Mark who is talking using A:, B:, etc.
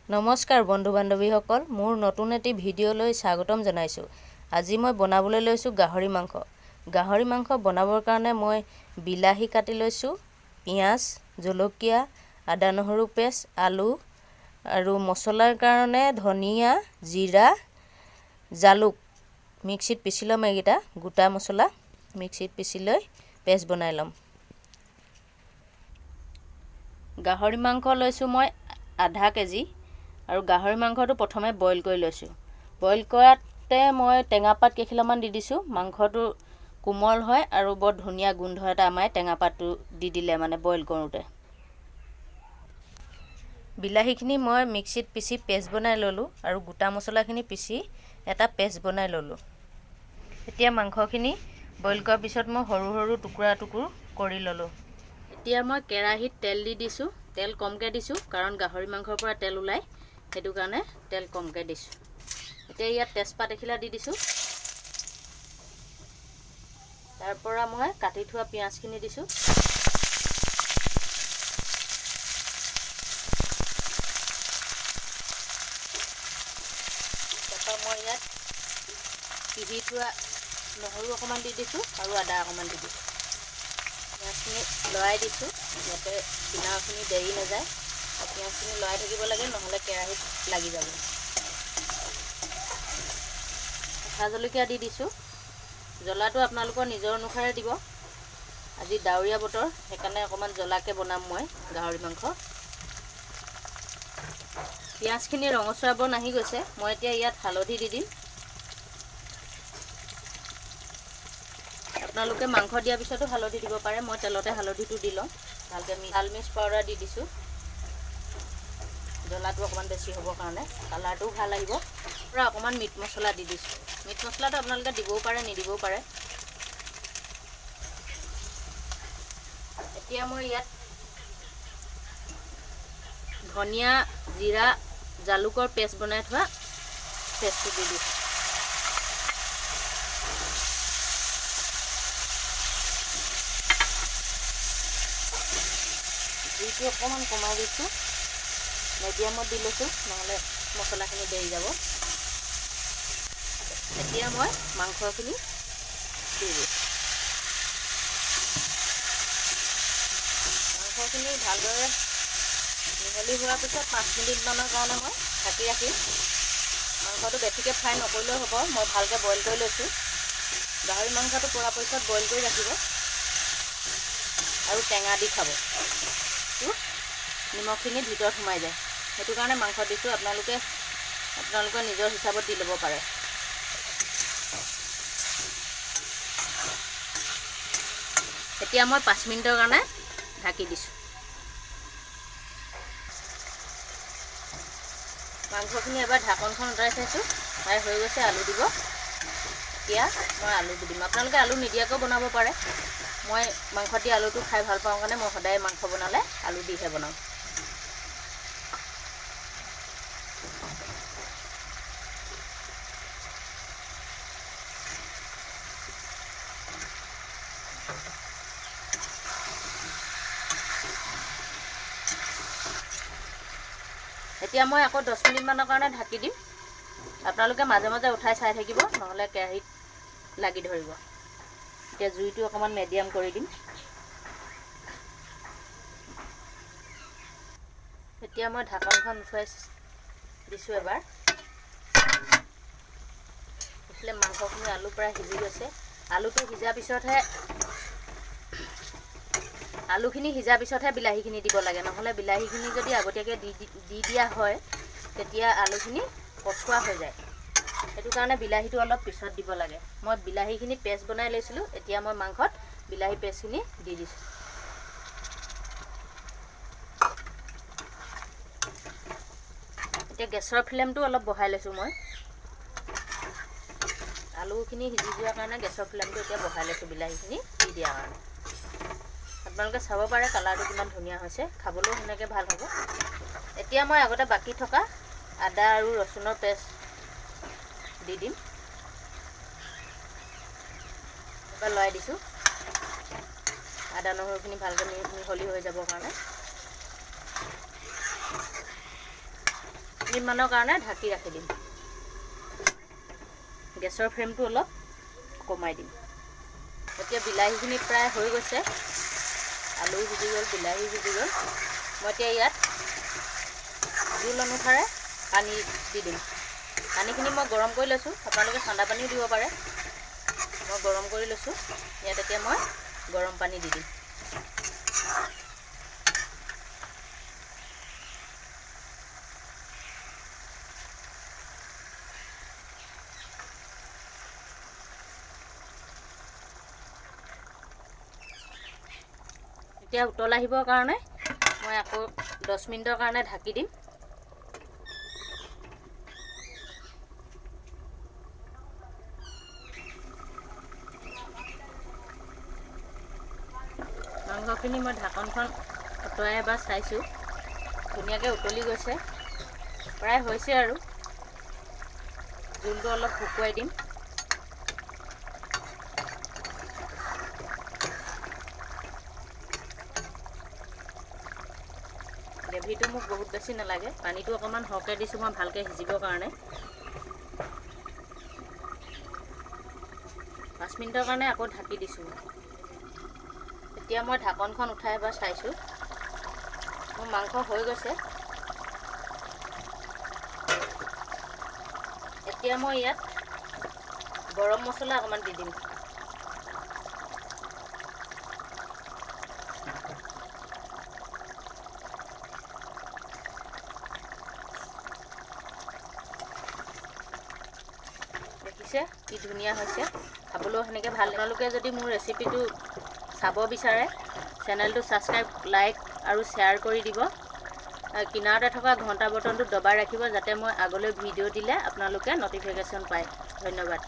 A: নমস্কাৰ বন্ধু বান্ধৱীসকল, মোৰ নতুন এটি ভিডিঅ'লৈ স্বাগতম জনাইছোঁ। আজি মই বনাবলৈ লৈছোঁ গাহৰি মাংস। গাহৰি মাংস বনাবৰ কাৰণে মই বিলাহী কাটি লৈছোঁ, পিঁয়াজ, জলকীয়া, আদা নহৰু পেষ্ট, আলু আৰু মছলাৰ কাৰণে ধনিয়া, জিৰা, জালুক মিক্সিত পিচি ল'ম। এইকেইটা গোটা মছলা মিক্সিত পিচি লৈ পেষ্ট বনাই ল'ম। গাহৰি মাংস লৈছোঁ মই আধা কেজি আৰু গাহৰি মাংসটো প্ৰথমে বইল কৰি লৈছোঁ। বইল কৰাতে মই টেঙাপাত কেইখিলামান দি দিছোঁ। মাংসটো কোমল হয় আৰু বৰ ধুনীয়া গোন্ধ এটা আমাৰ টেঙাপাতটো দি দিলে মানে বইল কৰোঁতে। বিলাহীখিনি মই মিক্সিত পিচি পেষ্ট বনাই ল'লোঁ আৰু গোটা মছলাখিনি পিচি এটা পেষ্ট বনাই ল'লোঁ। এতিয়া মাংসখিনি বইল কৰাৰ পিছত মই সৰু সৰু টুকুৰা কৰি ল'লোঁ। এতিয়া মই কেৰাহীত তেল দি দিছোঁ। তেল কমকৈ দিছোঁ কাৰণ গাহৰি মাংসৰ পৰা তেল ওলায়, সেইটো কাৰণে তেল কমকৈ দিছোঁ। এতিয়া ইয়াত তেজপাত এখিলা দি দিছোঁ। তাৰ পৰা মই কাটি থোৱা পিঁয়াজখিনি দিছোঁ। তাৰপৰা মই ইয়াত পিহি থোৱা নহৰু অকণমান দি দিছোঁ আৰু আদা অকণমান দি দিছোঁ। পিঁয়াজখিনি লৰাই দিছোঁ যাতে কিনাৰখিনি দেৰি নাযায়। পিঁয়াজখিনি লৰাই থাকিব লাগে, নহ'লে কেৰাহীত লাগি যাব। কেঁচা জলকীয়া দি দিছোঁ। জ্বলাটো আপোনালোকৰ নিজৰ অনুসাৰে দিব। আজি ডাৱৰীয়া বতৰ, সেইকাৰণে অকণমান জ্বলাকৈ বনাম মই গাহৰি মাংস। পিঁয়াজখিনি ৰঙচুৱা বৰণ আহি গৈছে। মই এতিয়া ইয়াত হালধি দি দিম। আপোনালোকে মাংস দিয়াৰ পিছতো হালধি দিব পাৰে, মই তেলতে হালধিটো দি লওঁ। ভালকৈ লাল মিৰ্চ পাউডাৰ দি দিছোঁ। জ্বলাটো অকণমান বেছি হ'বৰ কাৰণে, কালাৰটোও ভাল আহিব। পৰা অকণমান মিট মছলা দি দিছোঁ। মিট মছলাটো আপোনালোকে দিবও পাৰে, নিদিবও পাৰে। এতিয়া মই ইয়াত ধনিয়া, জিৰা, জালুকৰ পেষ্ট বনাই থোৱা পেষ্টটো দি দিছোঁ। জুইটো অকণমান কমাই দিছোঁ, মিডিয়ামত দি লৈছোঁ, নহ'লে মছলাখিনি দেৰি যাব। এতিয়া মই মাংসখিনি দি দিছোঁ। মাংসখিনি ভালদৰে মিহলি হোৱাৰ পিছত 5 মিনিটমানৰ কাৰণে মই ঢাকি ৰাখিম। মাংসটো বেছিকৈ ফ্ৰাই নকৰিলেও হ'ব, মই ভালকৈ বইল কৰি লৈছোঁ। গাহৰি মাংসটো পৰাপক্ষত বইল কৰি ৰাখিব আৰু টেঙা দি খাব। নিমখখিনি ভিতৰত সোমাই যায়, সেইটো কাৰণে মাংস দিছোঁ। আপোনালোকে নিজৰ হিচাপত দি ল'ব পাৰে। এতিয়া মই 5 মিনিটৰ কাৰণে ঢাকি দিছোঁ। মাংসখিনি এবাৰ ঢাকনখন উঠাই চাইছোঁ, ফ্ৰাই হৈ গৈছে। আলু দিব। এতিয়া মই আলু দি দিম। আপোনালোকে আলু নিদিয়াকৈও বনাব পাৰে। মই মাংস দি আলুটো খাই ভাল পাওঁ কাৰণে মই সদায় মাংস বনালে আলু দিহে বনাওঁ। এতিয়া মই আকৌ 10 মিনিটমানৰ কাৰণে ঢাকি দিম। আপোনালোকে মাজে মাজে উঠাই চাই থাকিব, নহ'লে কেৰাহীত লাগি ধৰিব। এতিয়া জুইটো অকণমান মিডিয়াম কৰি দিম। এতিয়া মই ঢাকনখন উঠুৱাই দিছোঁ এবাৰ। এইফালে মাংসখিনি আলু প্ৰায় সিজি গৈছে। আলুখিনি সিজাৰ পিছতহে বিলাহীখিনি দিব লাগে, নহ'লে বিলাহীখিনি যদি আগতীয়াকৈ দি দিয়া হয় তেতিয়া আলুখিনি কচুৱা হৈ যায়। সেইটো কাৰণে বিলাহীটো অলপ পিছত দিব লাগে। মই বিলাহীখিনি পেষ্ট বনাই লৈছিলোঁ। এতিয়া মই মাংসত বিলাহী পেষ্টখিনি দি দিছোঁ। এতিয়া গেছৰ ফ্লেমটো অলপ বঢ়াই লৈছোঁ মই। আলুখিনি সিজি যোৱাৰ কাৰণে গেছৰ ফ্লেমটো এতিয়া বঢ়াই লৈছোঁ বিলাহীখিনি দি দিয়াৰ কাৰণে। আপোনালোকে চাব পাৰে কালাৰটো কিমান ধুনীয়া হৈছে, খাবলৈও সেনেকৈ ভাল হ'ব। এতিয়া মই আগতে বাকী থকা আদা আৰু ৰচুনৰ পেষ্ট দি দিম। এবাৰ লৰাই দিছোঁ আদা নহৰুখিনি ভালকৈ মিহলি হৈ যাবৰ কাৰণে। মিনিটমানৰ কাৰণে ঢাকি ৰাখি দিম। গেছৰ ফ্লেমটো অলপ কমাই দিম। এতিয়া বিলাহীখিনি প্ৰায় হৈ গৈছে, আলু সিজি গ'ল, বিলাহী সিজি গ'ল। মই এতিয়া ইয়াত জোল অনুসাৰে পানী দি দিম। পানীখিনি মই গৰম কৰি লৈছোঁ, আপোনালোকে ঠাণ্ডা পানীও দিব পাৰে। মই গৰম কৰি লৈছোঁ, ইয়াত এতিয়া মই গৰম পানী দি দিম। এতিয়া উতল আহিবৰ কাৰণে মই আকৌ 10 মিনিটৰ কাৰণে ঢাকি দিম। মাংসখিনি মই ঢাকনখন আঁতৰাই এবাৰ চাইছোঁ, ধুনীয়াকৈ উতলি গৈছে, প্ৰায় হৈছে আৰু। জোলটো অলপ শুকুৱাই দিম। গ্ৰেভিটো মোক বহুত বেছি নালাগে, পানীটো অকণমান সৰহকৈ দিছোঁ মই ভালকৈ সিজিবৰ কাৰণে। 5 মিনিটৰ কাৰণে আকৌ ঢাকি দিছোঁ। এতিয়া মই ঢাকনখন উঠাই এবাৰ চাইছোঁ, মোৰ মাংস হৈ গৈছে। এতিয়া মই ইয়াত গৰম মছলা অকণমান দি দিম। দেখিছে কি ধুনীয়া হৈছে, খাবলৈও সেনেকৈ ভাল। আপোনালোকে যদি মোৰ ৰেচিপিটো চাব বিচাৰে, চেনেলটো ছাবস্ক্ৰাইব, লাইক আৰু শ্বেয়াৰ কৰি দিব। কিনাৰতে থকা ঘণ্টা বটনটো দবাই ৰাখিব, যাতে মই আগলৈ ভিডিঅ' দিলে আপোনালোকে ন'টিফিকেশ্যন পায়। ধন্যবাদ।